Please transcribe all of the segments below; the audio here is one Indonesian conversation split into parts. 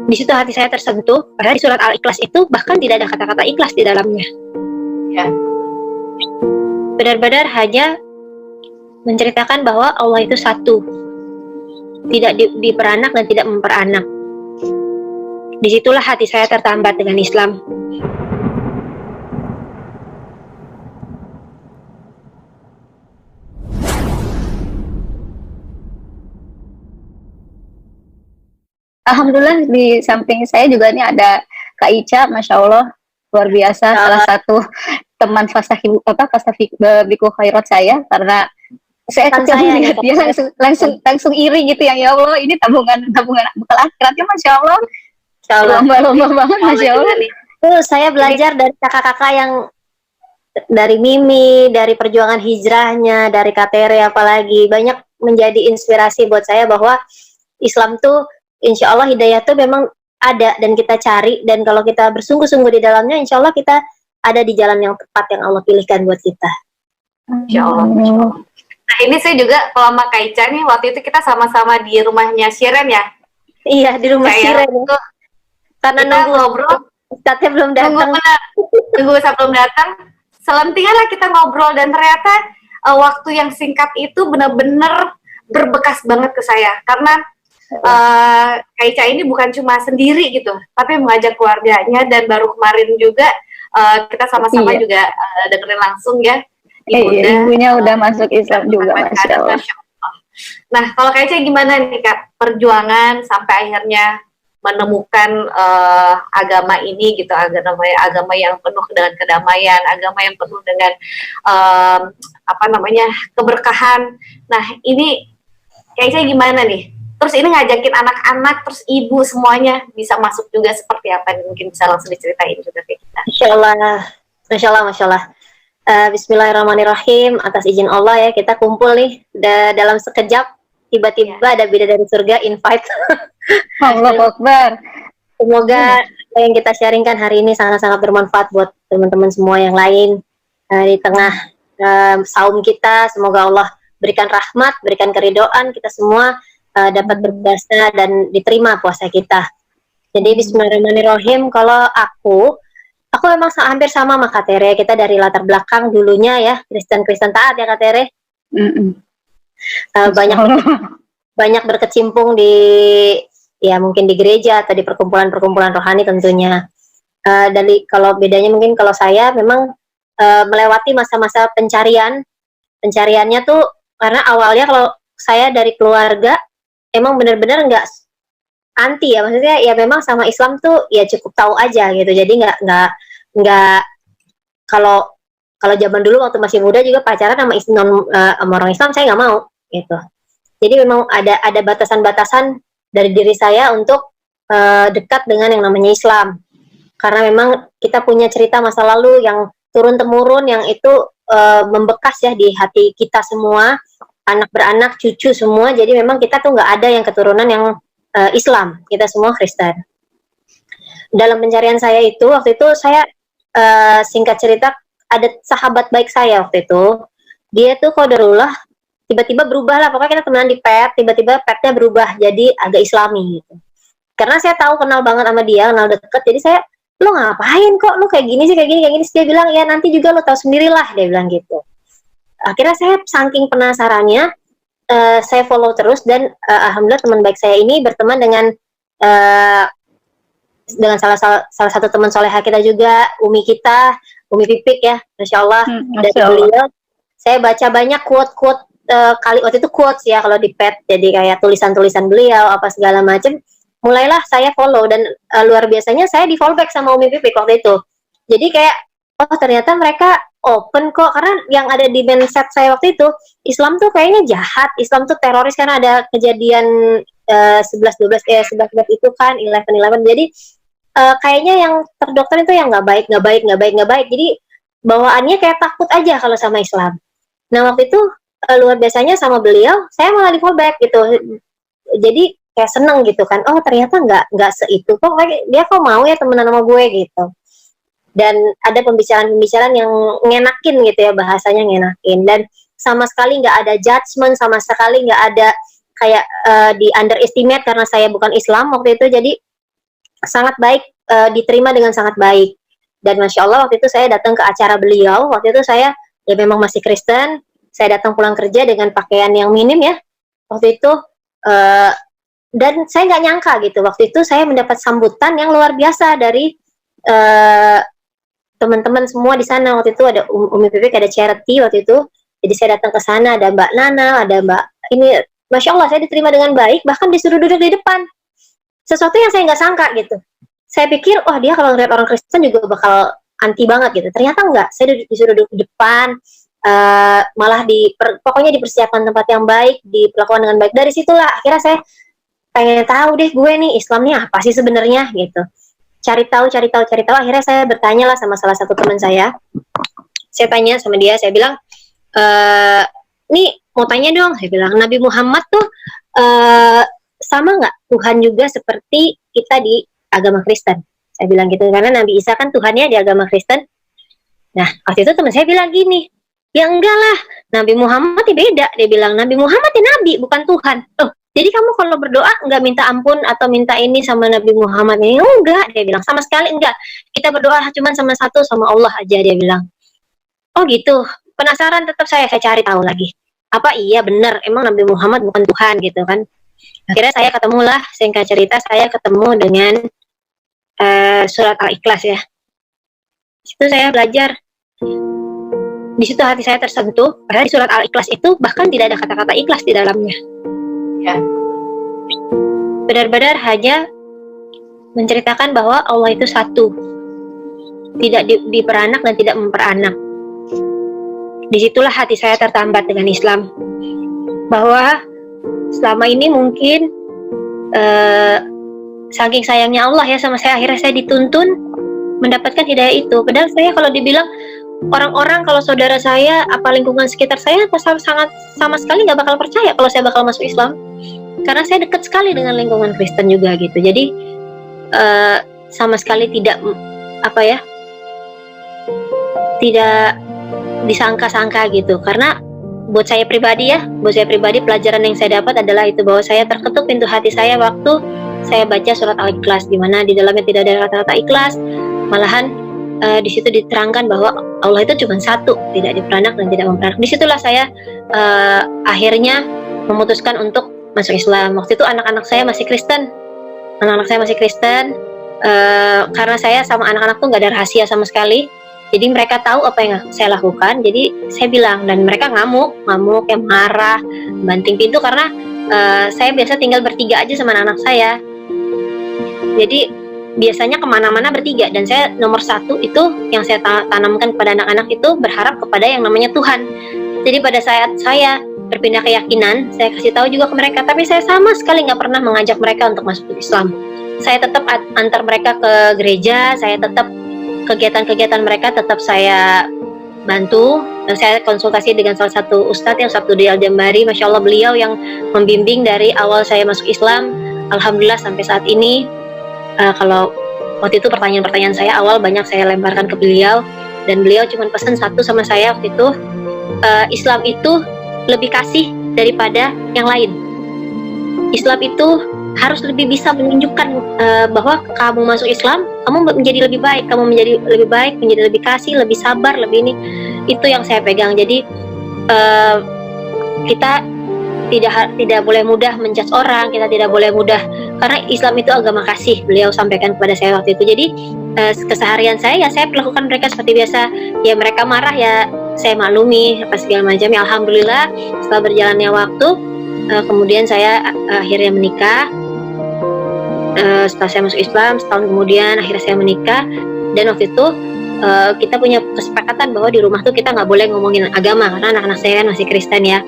Di situ hati saya tersentuh, padahal di surat Al-Ikhlas itu bahkan tidak ada kata-kata ikhlas di dalamnya. Ya. Benar-benar hanya menceritakan bahwa Allah itu satu, tidak diperanak dan tidak memperanak. Disitulah hati saya tertambat dengan Islam. Alhamdulillah di samping saya juga nih ada Kak Ica, Masya Allah luar biasa, salah satu teman Biku Khairat saya, karena saya ketika melihat dia langsung iri gitu ya Allah, ini tabungan bekal akhiratnya, Masya Allah, lomba-lomba banget, Masya Allah. Tuh saya belajar dari kakak-kakak yang dari Mimi, dari perjuangan hijrahnya, dari KTR apalagi, banyak menjadi inspirasi buat saya bahwa Islam tuh insya Allah hidayah tuh memang ada dan kita cari, dan kalau kita bersungguh-sungguh di dalamnya, insya Allah kita ada di jalan yang tepat yang Allah pilihkan buat kita. Insya Allah. Nah ini saya juga kalau sama Kak Ica nih, waktu itu kita sama-sama di rumahnya Shiren ya. Iya, di rumah Shiren itu. Karena kita ngobrol, Ustadznya belum datang. Nunggu sebelum datang, selentingan lah kita ngobrol, dan ternyata waktu yang singkat itu benar-benar berbekas banget ke saya, karena Kak Ica ini bukan cuma sendiri gitu, tapi mengajak keluarganya, dan baru kemarin juga kita sama-sama juga dengerin langsung ya. Ibunya udah masuk Islam juga, Masya Allah. Nah, kalau Kak Ica gimana nih Kak, perjuangan sampai akhirnya menemukan agama ini gitu, agama yang penuh dengan kedamaian, agama yang penuh dengan keberkahan. Nah, ini Kak Ica gimana nih? Terus ini ngajakin anak-anak, terus ibu semuanya bisa masuk juga seperti apa? Mungkin bisa langsung diceritain juga ke kita. Masya Allah. Bismillahirrahmanirrahim. Atas izin Allah ya, kita kumpul nih dalam sekejap. Tiba-tiba ada bidadari surga invite. Allahu Akbar. Semoga yang kita sharingkan hari ini sangat-sangat bermanfaat buat teman-teman semua yang lain. Di tengah saum kita, semoga Allah berikan rahmat, berikan keridhaan kita semua, dapat berpuasa dan diterima puasa kita. Jadi bismillahirrahmanirrahim. Kalau aku memang hampir sama sama Kak Tere. Kita dari latar belakang dulunya ya Kristen taat ya Kak Tere. Banyak berkecimpung di ya mungkin di gereja atau di perkumpulan rohani tentunya. Dari kalau bedanya mungkin kalau saya memang melewati masa-masa pencariannya tuh, karena awalnya kalau saya dari keluarga emang benar-benar nggak anti ya, maksudnya ya memang sama Islam tuh ya cukup tahu aja gitu, jadi nggak kalau zaman dulu waktu masih muda juga pacaran sama orang Islam saya nggak mau gitu. Jadi memang ada batasan-batasan dari diri saya untuk dekat dengan yang namanya Islam, karena memang kita punya cerita masa lalu yang turun temurun yang itu membekas ya di hati kita semua, anak beranak, cucu semua. Jadi memang kita tuh nggak ada yang keturunan yang Islam, kita semua Kristen. Dalam pencarian saya itu, waktu itu saya singkat cerita, ada sahabat baik saya waktu itu, dia tuh qadarullah tiba-tiba berubah lah, pokoknya kita temenan di pet, tiba-tiba petnya berubah jadi agak Islami gitu. Karena saya tahu kenal banget sama dia, kenal deket, jadi saya, lo ngapain kok, lo kayak gini sih, kayak gini. Dia bilang, ya nanti juga lo tahu sendirilah, dia bilang gitu. Akhirnya saya saking penasarannya, saya follow terus, dan alhamdulillah teman baik saya ini berteman dengan salah satu teman soleha kita juga, Umi Pipik ya, Masya Allah. Dari beliau saya baca banyak quote waktu itu quotes ya kalau di pet, jadi kayak tulisan-tulisan beliau apa segala macam. Mulailah saya follow, dan luar biasanya saya di follow back sama Umi Pipik waktu itu. Jadi kayak oh ternyata mereka open kok, karena yang ada di mindset saya waktu itu, Islam tuh kayaknya jahat, Islam tuh teroris, karena ada kejadian 11-12 itu kan 11-11, jadi kayaknya yang terdoktrin itu yang nggak baik. Jadi bawaannya kayak takut aja kalau sama Islam. Nah waktu itu luar biasanya sama beliau, saya malah di fallback gitu. Jadi kayak seneng gitu kan. Oh ternyata nggak seitu kok. Dia kok mau ya temenan sama gue gitu. Dan ada pembicaraan yang ngenakin gitu ya, bahasanya ngenakin. Dan sama sekali nggak ada judgement, sama sekali nggak ada kayak di underestimate karena saya bukan Islam waktu itu. Jadi sangat baik, diterima dengan sangat baik. Dan masya Allah waktu itu saya datang ke acara beliau. Waktu itu saya ya memang masih Kristen. Saya datang pulang kerja dengan pakaian yang minim ya. Waktu itu dan saya nggak nyangka gitu. Waktu itu saya mendapat sambutan yang luar biasa dari teman-teman semua di sana. Waktu itu ada Umi Pipik, ada charity waktu itu. Jadi saya datang ke sana, ada Mbak Nana, ada Mbak ini. Masya Allah saya diterima dengan baik. Bahkan disuruh duduk di depan. Sesuatu yang saya nggak sangka gitu. Saya pikir, wah dia kalau ngeliat orang Kristen juga bakal anti banget gitu. Ternyata enggak. Saya disuruh duduk di depan, malah pokoknya dipersiapkan tempat yang baik, diperlakukan dengan baik. Dari situlah akhirnya saya pengen tahu deh gue nih Islam nih apa sih sebenarnya gitu. Cari tahu. Akhirnya saya bertanya lah sama salah satu teman saya. Saya tanya sama dia, saya bilang, nih mau tanya dong. Saya bilang, Nabi Muhammad tuh sama nggak Tuhan juga seperti kita di agama Kristen? Saya bilang gitu, karena Nabi Isa kan Tuhannya di agama Kristen. Nah, waktu itu teman saya bilang gini, ya enggak lah, Nabi Muhammad ya beda. Dia bilang, Nabi Muhammad ya Nabi, bukan Tuhan. Oh, jadi kamu kalau berdoa enggak minta ampun atau minta ini sama Nabi Muhammad ini? Enggak, dia bilang, sama sekali enggak. Kita berdoa cuma sama satu, sama Allah aja, dia bilang. Oh gitu, penasaran tetap saya cari tahu lagi. Apa iya benar, emang Nabi Muhammad bukan Tuhan gitu kan? Akhirnya saya ketemulah, singkat cerita saya ketemu dengan surat Al-Ikhlas ya. Di situ saya belajar. Di situ hati saya tersentuh. Padahal di surat Al-Ikhlas itu bahkan tidak ada kata-kata ikhlas di dalamnya. Ya. Benar-benar hanya menceritakan bahwa Allah itu satu, tidak diperanak dan tidak memperanak. Disitulah hati saya tertambat dengan Islam. Bahwa selama ini mungkin saking sayangnya Allah ya sama saya, akhirnya saya dituntun mendapatkan hidayah itu. Padahal saya kalau dibilang orang-orang, kalau saudara saya, apa lingkungan sekitar saya, sangat sama sekali nggak bakal percaya kalau saya bakal masuk Islam, karena saya dekat sekali dengan lingkungan Kristen juga gitu. Jadi sama sekali tidak tidak disangka-sangka gitu. Karena buat saya pribadi pelajaran yang saya dapat adalah itu, bahwa saya terketuk pintu hati saya waktu saya baca surat Al-Ikhlas, di mana di dalamnya tidak ada kata-kata ikhlas, malahan di situ diterangkan bahwa Allah itu cuma satu, tidak diperanak dan tidak memperanak. Disitulah saya akhirnya memutuskan untuk masuk Islam. Waktu itu anak-anak saya masih Kristen, karena saya sama anak-anak tuh nggak ada rahasia sama sekali. Jadi mereka tahu apa yang saya lakukan. Jadi saya bilang, dan mereka ngamuk, yang marah, banting pintu, karena saya biasa tinggal bertiga aja sama anak-anak saya. Jadi biasanya kemana-mana bertiga, dan saya nomor satu itu yang saya tanamkan kepada anak-anak itu berharap kepada yang namanya Tuhan. Jadi pada saat saya berpindah keyakinan, saya kasih tahu juga ke mereka, tapi saya sama sekali nggak pernah mengajak mereka untuk masuk Islam. Saya tetap antar mereka ke gereja, saya tetap kegiatan-kegiatan mereka tetap saya bantu. Dan saya konsultasi dengan salah satu ustadz yang Sabtu di Al-Jambari, Masya Allah beliau yang membimbing dari awal saya masuk Islam. Alhamdulillah sampai saat ini. Kalau waktu itu pertanyaan-pertanyaan saya awal banyak saya lemparkan ke beliau, dan beliau cuma pesan satu sama saya waktu itu, Islam itu lebih kasih daripada yang lain. Islam itu harus lebih bisa menunjukkan bahwa kamu masuk Islam, kamu menjadi lebih baik, menjadi lebih kasih, lebih sabar, lebih ini. Itu yang saya pegang. Jadi kita tidak boleh mudah menjudge orang, kita tidak boleh mudah, karena Islam itu agama kasih, beliau sampaikan kepada saya waktu itu. Jadi keseharian saya ya saya perlakukan mereka seperti biasa. Ya mereka marah ya saya maklumi apa segala macam. Ya alhamdulillah setelah berjalannya waktu, kemudian saya akhirnya menikah. Setelah saya masuk Islam, setahun kemudian akhirnya saya menikah. Dan waktu itu kita punya kesepakatan bahwa di rumah tuh kita nggak boleh ngomongin agama, karena anak-anak saya kan masih Kristen ya.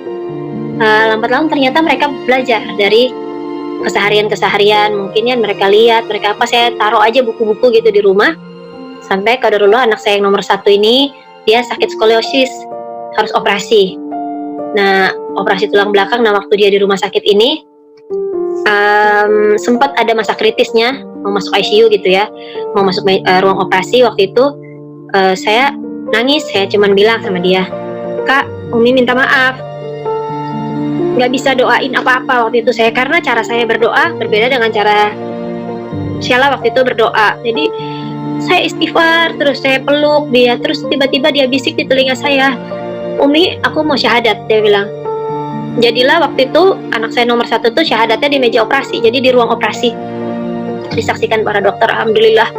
Lambat laun ternyata mereka belajar dari keseharian mungkin ya, mereka lihat, mereka apa, saya taruh aja buku-buku gitu di rumah. Sampai qadarullah anak saya yang nomor satu ini dia sakit skoliosis, harus operasi. Nah operasi tulang belakang. Nah waktu dia di rumah sakit ini sempat ada masa kritisnya, mau masuk ICU gitu ya, mau masuk ruang operasi. Waktu itu saya nangis, saya cuman bilang sama dia, Kak, Umi minta maaf, nggak bisa doain apa-apa waktu itu saya, karena cara saya berdoa berbeda dengan cara Sheila waktu itu berdoa. Jadi saya istighfar, terus saya peluk dia, terus tiba-tiba dia bisik di telinga saya, Umi, aku mau syahadat, dia bilang. Jadilah waktu itu anak saya nomor 1 tuh syahadatnya di meja operasi, jadi di ruang operasi. Disaksikan para dokter, alhamdulillah.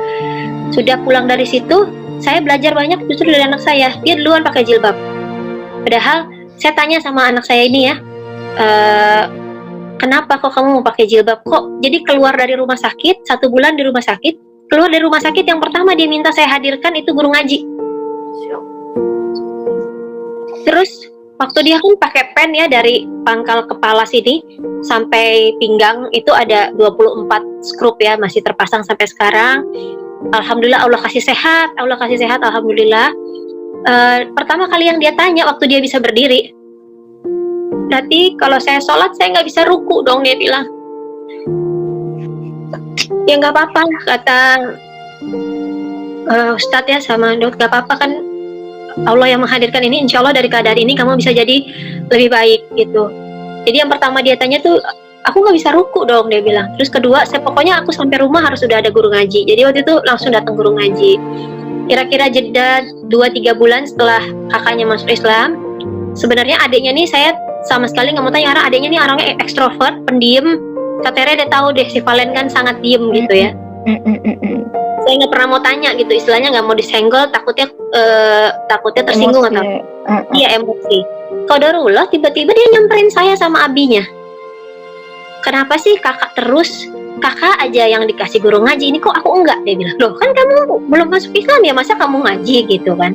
Sudah pulang dari situ, saya belajar banyak justru dari anak saya. Dia duluan pakai jilbab. Padahal saya tanya sama anak saya ini ya, kenapa kok kamu mau pakai jilbab? Kok jadi keluar dari rumah sakit, 1 bulan di rumah sakit, keluar dari rumah sakit yang pertama dia minta saya hadirkan itu guru ngaji. Terus waktu dia kan pakai pen ya, dari pangkal kepala sini sampai pinggang itu ada 24 skrup ya, masih terpasang sampai sekarang. Alhamdulillah, Allah kasih sehat, alhamdulillah. Pertama kali yang dia tanya waktu dia bisa berdiri, berarti kalau saya sholat saya nggak bisa ruku dong, dia bilang. Ya nggak apa-apa, kata Ustadz ya sama dok, nggak apa-apa kan, Allah yang menghadirkan ini, insya Allah dari keadaan ini kamu bisa jadi lebih baik gitu. Jadi yang pertama dia tanya tuh, aku nggak bisa ruku dong, dia bilang. Terus kedua, pokoknya aku sampai rumah harus sudah ada guru ngaji. Jadi waktu itu langsung datang guru ngaji. Kira-kira jeda 2-3 bulan setelah kakaknya masuk Islam, sebenarnya adiknya nih saya sama sekali nggak mau tanya, karena adiknya nih orangnya ekstrovert, pendiam. Kak Tere udah tahu deh, si Valen kan sangat diem gitu ya. Saya nggak pernah mau tanya gitu, istilahnya nggak mau disenggol, takutnya tersinggung atau iya emosi. Qadarullah tiba-tiba dia nyamperin saya sama abinya. Kenapa sih kakak terus, kakak aja yang dikasih guru ngaji, ini kok aku enggak? Dia bilang, loh kan kamu belum masuk Islam ya, masa kamu ngaji gitu kan.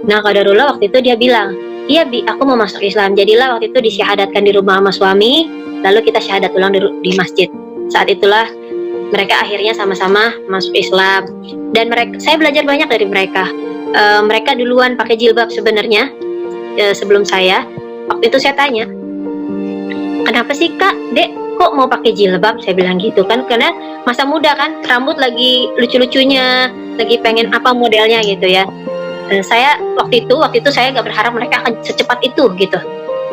Nah qadarullah waktu itu dia bilang, iya Bi, aku mau masuk Islam. Jadilah waktu itu disyahadatkan di rumah sama suami, lalu kita syahadat ulang di masjid. Saat itulah mereka akhirnya sama-sama masuk Islam. Dan saya belajar banyak dari mereka. Mereka duluan pakai jilbab sebenarnya, sebelum saya. Waktu itu saya tanya, kenapa sih Kak, Dek, kok mau pakai jilbab? Saya bilang gitu kan, karena masa muda kan, rambut lagi lucu-lucunya, lagi pengen apa modelnya gitu ya. Dan saya waktu itu saya nggak berharap mereka akan secepat itu gitu.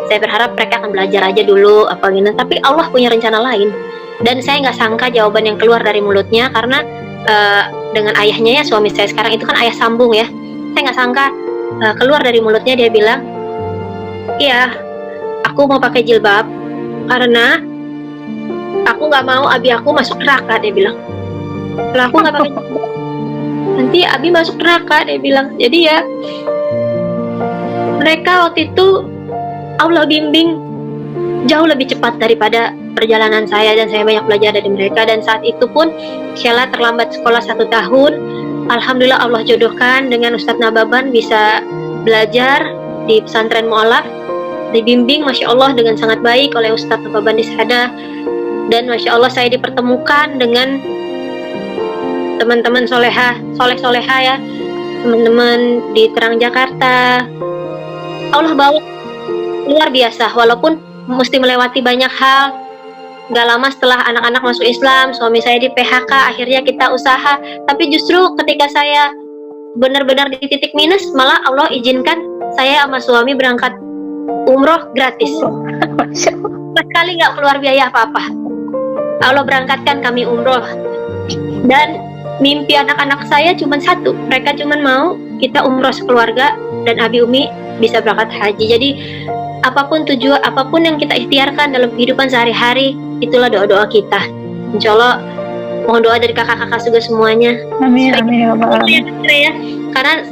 Saya berharap mereka akan belajar aja dulu apa gitu. Tapi Allah punya rencana lain. Dan saya nggak sangka jawaban yang keluar dari mulutnya, karena dengan ayahnya ya, suami saya sekarang itu kan ayah sambung ya. Saya nggak sangka keluar dari mulutnya dia bilang, iya, aku mau pakai jilbab karena aku nggak mau abi aku masuk neraka, dia bilang. Kalau aku nggak pakai jilbab, nanti abi masuk neraka, dia bilang. Jadi ya mereka waktu itu Allah bimbing jauh lebih cepat daripada perjalanan saya, dan saya banyak belajar dari mereka. Dan saat itu pun Sheila terlambat sekolah 1 tahun. Alhamdulillah Allah jodohkan dengan Ustadz Nababan bisa belajar di pesantren mu'alaf, dibimbing Masya Allah dengan sangat baik oleh Ustadz Nababan di Sada. Dan Masya Allah saya dipertemukan dengan teman-teman soleh-soleha ya, teman-teman di Terang Jakarta. Allah bawa luar biasa, walaupun mesti melewati banyak hal. Gak lama setelah anak-anak masuk Islam, suami saya di PHK, akhirnya kita usaha. Tapi justru ketika saya benar-benar di titik minus, malah Allah izinkan saya sama suami berangkat umroh gratis. Sekali nggak keluar biaya apa-apa. Allah berangkatkan kami umroh. Dan mimpi anak-anak saya cuma satu, mereka cuma mau kita umroh sekeluarga dan Abi Umi bisa berangkat haji. Jadi apapun tujuan, apapun yang kita ikhtiarkan dalam kehidupan sehari-hari, itulah doa-doa kita. Insya Allah mohon doa dari kakak-kakak juga semuanya. Amin, amin ya. Karena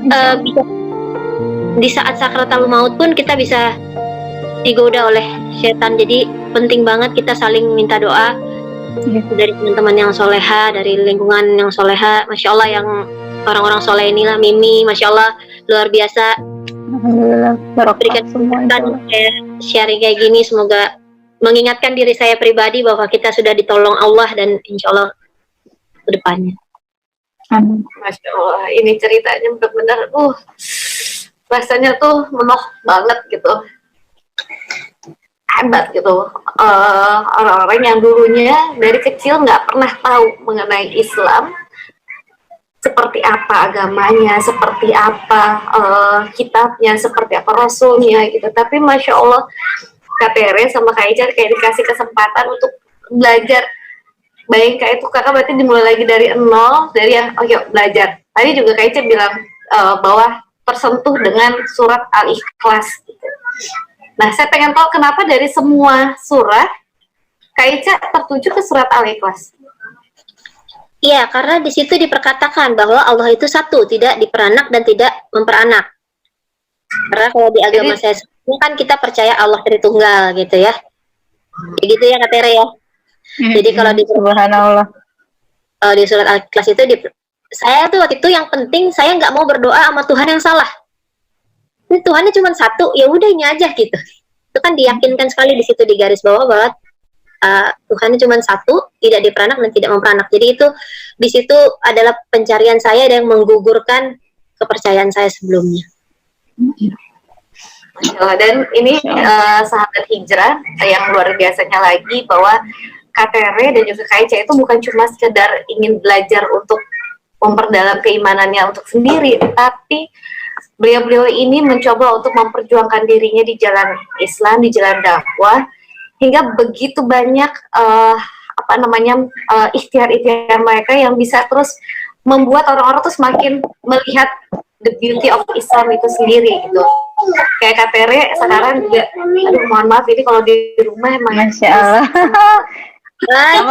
di saat sakratul maut pun kita bisa digoda oleh setan. Jadi penting banget kita saling minta doa dari teman-teman yang soleha, dari lingkungan yang soleha. Masya Allah, yang orang-orang soleh inilah, Mimi, Masya Allah luar biasa. Alhamdulillah, berikan kesempatan sharing kayak gini, semoga mengingatkan diri saya pribadi bahwa kita sudah ditolong Allah dan insya Allah ke depannya. Amin. Masya Allah, ini ceritanya benar-benar rasanya tuh menok banget gitu, hebat gitu. Orang-orang yang dulunya dari kecil nggak pernah tahu mengenai Islam, seperti apa agamanya, seperti apa kitabnya, seperti apa rasulnya gitu. Tapi Masya Allah, Kak Tere sama Kak Ica kayak dikasih kesempatan untuk belajar Baik Kak, itu Kakak berarti dimulai lagi dari nol, dari yang oke belajar. Tadi juga Kak Ica bilang bahwa tersentuh dengan surat Al-Ikhlas. Gitu. Nah, saya pengen tahu kenapa dari semua surat Kak Ica tertuju ke surat Al-Ikhlas. Iya, karena di situ diperkatakan bahwa Allah itu satu, tidak diperanak dan tidak memperanak. Karena kalau di agama saya kan kita percaya Allah Tritunggal gitu ya. Begitu ya Kak Tere ya. Jadi kalau di Subhanallah. di surat Al-Ikhlas itu saya tuh waktu itu yang penting saya nggak mau berdoa sama Tuhan yang salah. Ini Tuhannya cuma satu, ya udah ini aja gitu. Itu kan diyakinkan sekali di situ di garis bawah bahwa Tuhannya cuma satu, tidak diperanak dan tidak memperanak. Jadi itu di situ adalah pencarian saya yang menggugurkan kepercayaan saya sebelumnya. Dan ini sahabat hijrah yang luar biasanya lagi bahwa Kak Tere dan juga Kak Ica itu bukan cuma sekedar ingin belajar untuk memperdalam keimanannya untuk sendiri, tapi beliau-beliau ini mencoba untuk memperjuangkan dirinya di jalan Islam, di jalan dakwah, hingga begitu banyak ikhtiar-ikhtiar mereka yang bisa terus membuat orang-orang tuh semakin melihat the beauty of Islam itu sendiri gitu. Kayak Kak Tere sekarang juga, aduh mohon maaf ini kalau di rumah emang Masya Allah.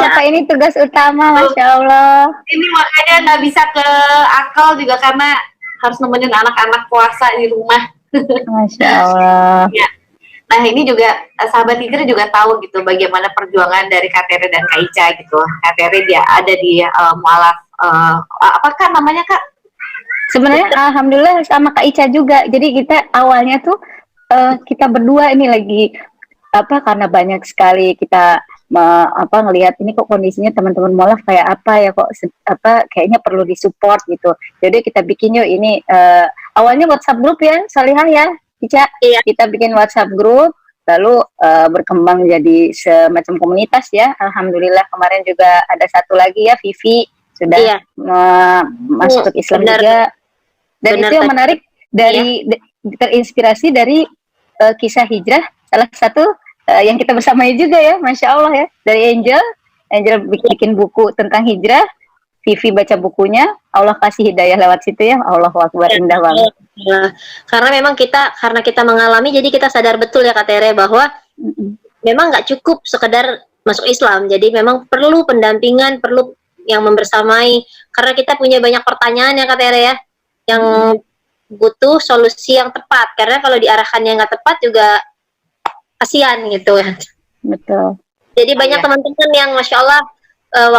Apa ini tugas utama, Masya Allah. Ini makanya nggak bisa ke akal juga karena harus nemenin anak-anak puasa di rumah. Masya Allah. Ya. Nah ini juga sahabat hijrah juga tahu gitu bagaimana perjuangan dari Kak Tere dan Kak Ica gitu. Kak Tere dia ada di mualaf apakah namanya Kak? Sebenarnya alhamdulillah sama Kak Ica juga. Jadi kita awalnya tuh kita berdua ini lagi karena banyak sekali kita ngelihat ini kok kondisinya teman-teman mualaf kayak apa ya, kok kayaknya perlu disupport gitu. Jadi kita bikin yuk ini awalnya WhatsApp grup ya, Salihah ya, Ica. Iya. Kita bikin WhatsApp grup, lalu berkembang jadi semacam komunitas ya. Alhamdulillah kemarin juga ada satu lagi ya, Vivi sudah masuk ke Islam juga. Dan itu yang menarik dari terinspirasi dari kisah hijrah salah satu yang kita bersamai juga ya, Masya Allah ya, dari Angel bikin buku tentang hijrah, Vivi baca bukunya, Allah kasih hidayah lewat situ ya, Allahu Akbar, indah banget. Karena memang karena kita mengalami, jadi kita sadar betul ya Kak Tere bahwa memang nggak cukup sekedar masuk Islam, jadi memang perlu pendampingan, perlu yang membersamai, karena kita punya banyak pertanyaan ya Kak Tere ya, yang butuh solusi yang tepat, karena kalau diarahkannya nggak tepat juga kasihan gitu kan. Betul. Jadi banyak teman-teman yang Masya Allah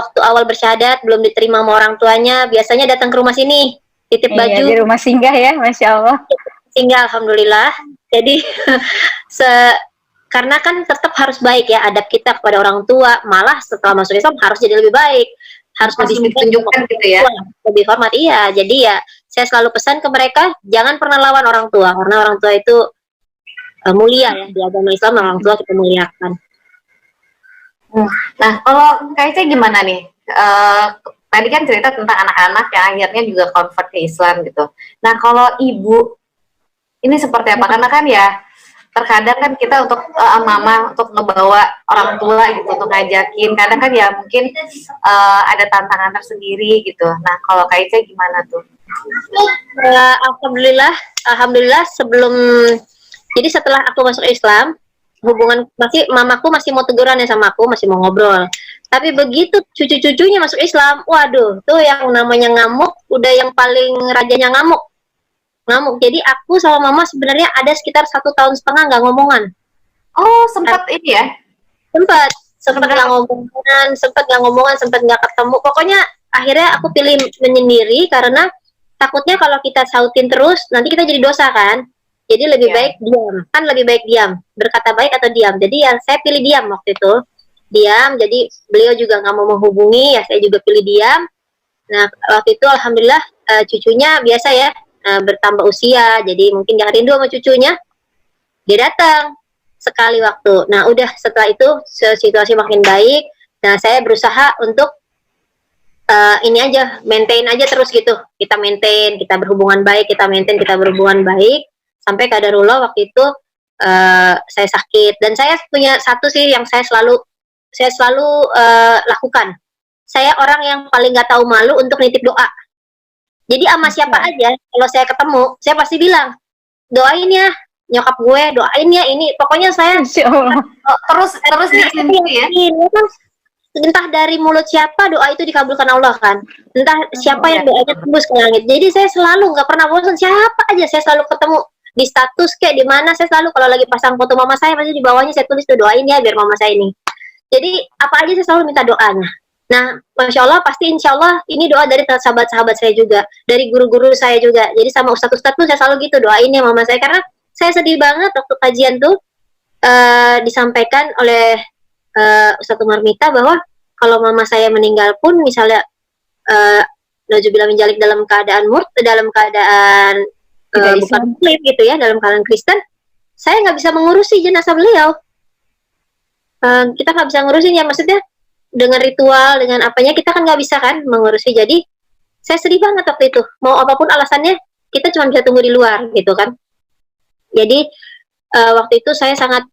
waktu awal bersyahadat belum diterima sama orang tuanya, biasanya datang ke rumah sini titip baju. Di rumah singgah ya, Masya Allah. Singgah, alhamdulillah. Jadi karena kan tetap harus baik ya adab kita kepada orang tua, malah setelah masuk Islam harus jadi lebih baik, harus lebih ditunjukkan gitu ya, lebih hormat. Iya, jadi ya saya selalu pesan ke mereka jangan pernah lawan orang tua, karena orang tua itu mulia ya, di agama Islam orang tua kita muliakan. Nah kalau Kak Ica gimana nih? Tadi kan cerita tentang anak-anak yang akhirnya juga convert ke Islam gitu. Nah kalau ibu ini seperti apa? Karena kan ya terkadang kan kita untuk mama untuk ngebawa orang tua gitu, untuk ngajakin. Kadang kan ya mungkin ada tantangan tersendiri gitu. Nah kalau Kak Ica gimana tuh? Alhamdulillah sebelum, jadi setelah aku masuk Islam, mamaku masih mau teguran ya sama aku, masih mau ngobrol. Tapi begitu cucu-cucunya masuk Islam, waduh, tuh yang namanya ngamuk, udah yang paling rajanya ngamuk. Jadi aku sama mama sebenarnya ada sekitar 1,5 tahun nggak ngomongan. Oh, sempat ini ya? Sempat nggak ngomongan, sempat nggak ketemu. Pokoknya akhirnya aku pilih menyendiri karena takutnya kalau kita sautin terus, nanti kita jadi dosa kan. Jadi lebih baik diam, kan lebih baik diam, berkata baik atau diam. Jadi yang saya pilih diam waktu itu, diam. Jadi beliau juga nggak mau menghubungi, ya saya juga pilih diam. Nah waktu itu alhamdulillah cucunya biasa ya, bertambah usia, jadi mungkin dia rindu sama cucunya, dia datang sekali waktu. Nah udah setelah itu situasi makin baik. Nah saya berusaha untuk ini aja, maintain aja terus gitu. Kita maintain, kita berhubungan baik, kita berhubungan baik. Sampai kadarullah waktu itu saya sakit, dan saya punya satu sih yang saya selalu lakukan. saya orang yang paling nggak tahu malu untuk nitip doa. Jadi sama siapa aja, kalau saya ketemu, saya pasti bilang, doain ya, nyokap gue, doain ya ini. Pokoknya saya Masya Allah. terus diinti ya. Entah dari mulut siapa doa itu dikabulkan Allah kan. Entah siapa yang doanya tembus ke langit. Jadi saya selalu nggak pernah bosan, siapa aja saya selalu ketemu di status kayak di mana, saya selalu kalau lagi pasang foto mama saya pasti di bawahnya saya tulis tuh doain ya biar mama saya ini. Jadi apa aja saya selalu minta doanya. Nah, Masya Allah, pasti Insya Allah ini doa dari sahabat-sahabat saya juga, dari guru-guru saya juga. Jadi sama ustadz-ustadz tuh saya selalu gitu, doain ya mama saya. Karena saya sedih banget waktu kajian tuh disampaikan oleh Ustadz Umar Mita bahwa kalau mama saya meninggal pun misalnya naudzubillah min dzalik dalam keadaan dalam keadaan bukan muslim gitu ya, dalam keadaan Kristen, saya nggak bisa mengurusi jenazah beliau. Kita nggak bisa ngurusin ya, maksudnya dengan ritual, dengan apanya kita kan nggak bisa kan mengurusi. Jadi saya sedih banget waktu itu. Mau apapun alasannya, kita cuma bisa tunggu di luar gitu kan. Jadi waktu itu saya sangat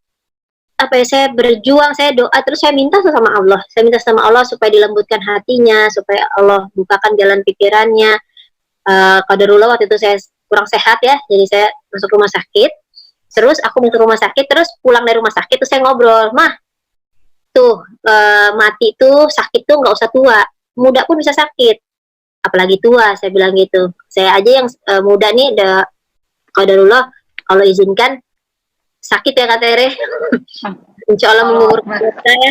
saya berjuang, saya doa, terus saya minta sama Allah. Saya minta sama Allah supaya dilembutkan hatinya, supaya Allah bukakan jalan pikirannya. Qadarullah waktu itu saya kurang sehat ya, jadi saya masuk rumah sakit. Terus aku masuk rumah sakit, terus pulang dari rumah sakit terus saya ngobrol, "Mah, tuh mati tuh sakit tuh nggak usah tua, muda pun bisa sakit, apalagi tua," saya bilang gitu. Saya aja yang muda nih udah qadarullah kalau izinkan sakit ya Kak Tere. Insya Allah mengumurkan saya.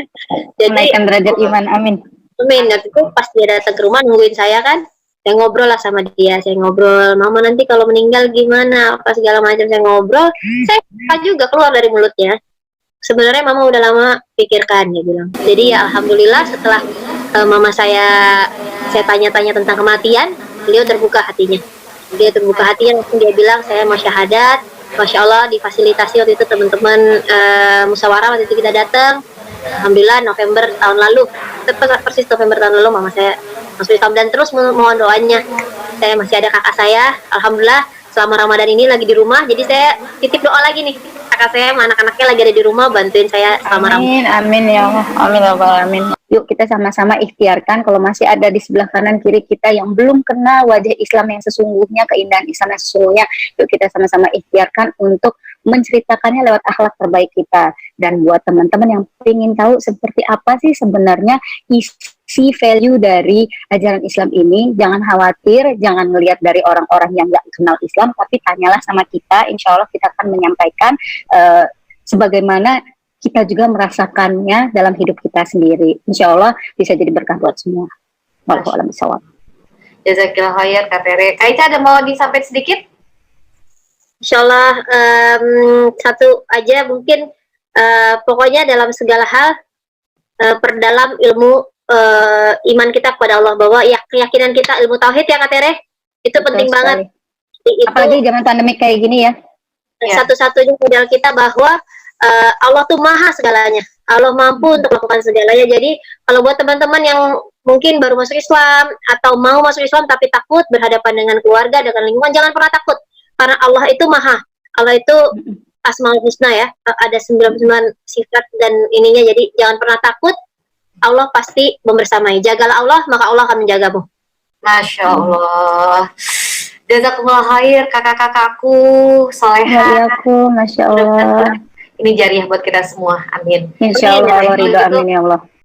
Jadi Menaikkan derajat iman, amin. amin. Nanti tuh pas dia datang ke rumah nungguin saya kan, saya ngobrol lah sama dia. Saya ngobrol, mama nanti kalau meninggal gimana, apa segala macam saya ngobrol. Saya juga keluar dari mulutnya. Sebenarnya mama udah lama pikirkan, dia bilang. Jadi ya alhamdulillah setelah mama saya tanya-tanya tentang kematian, beliau terbuka hatinya. Dia terbuka hatinya, langsung dia bilang saya mau syahadat. Masya Allah difasilitasi waktu itu teman-teman musyawarah waktu itu kita datang. Alhamdulillah November tahun lalu, persis November tahun lalu mama saya masuk Islam, dan terus mohon doanya. Saya masih ada kakak saya, alhamdulillah selama Ramadan ini lagi di rumah, jadi saya titip doa lagi nih. Kakak saya sama anak-anaknya lagi ada di rumah bantuin saya selama Ramadan. Amin ya Allah, amin ya Allah, amin. Yuk kita sama-sama ikhtiarkan kalau masih ada di sebelah kanan kiri kita yang belum kenal wajah Islam yang sesungguhnya, keindahan Islam yang sesungguhnya, yuk kita sama-sama ikhtiarkan untuk menceritakannya lewat akhlak terbaik kita. Dan buat teman-teman yang ingin tahu seperti apa sih sebenarnya isi value dari ajaran Islam ini, jangan khawatir, jangan melihat dari orang-orang yang nggak kenal Islam, tapi tanyalah sama kita, insya Allah kita akan menyampaikan sebagaimana kita juga merasakannya dalam hidup kita sendiri. Insya Allah bisa jadi berkah buat semua. Wallahu a'lam bishawab. Jazakillah khair Kak Tere. Kak Ica ada mau disampaikan sedikit? Insya Allah satu aja mungkin, pokoknya dalam segala hal perdalam ilmu iman kita kepada Allah, bahwa ya keyakinan kita ilmu tauhid ya Kak Tere, itu penting banget. Itu apalagi zaman pandemi kayak gini ya. Satu-satunya modal kita bahwa Allah tuh maha segalanya, Allah mampu untuk melakukan segalanya. Jadi kalau buat teman-teman yang mungkin baru masuk Islam atau mau masuk Islam tapi takut berhadapan dengan keluarga, dengan lingkungan, jangan pernah takut, karena Allah itu maha, Allah itu Asmaul Husna ya, ada 99 sifat dan ininya, jadi jangan pernah takut, Allah pasti membersamai. Jagalah Allah, maka Allah akan menjagamu. Masya Allah. Jazakumullah khair kakak-kakakku soleha. Aku, Masya Allah. Ini jariah buat kita semua, amin. Insya Allah, ridho, amin ya Allah.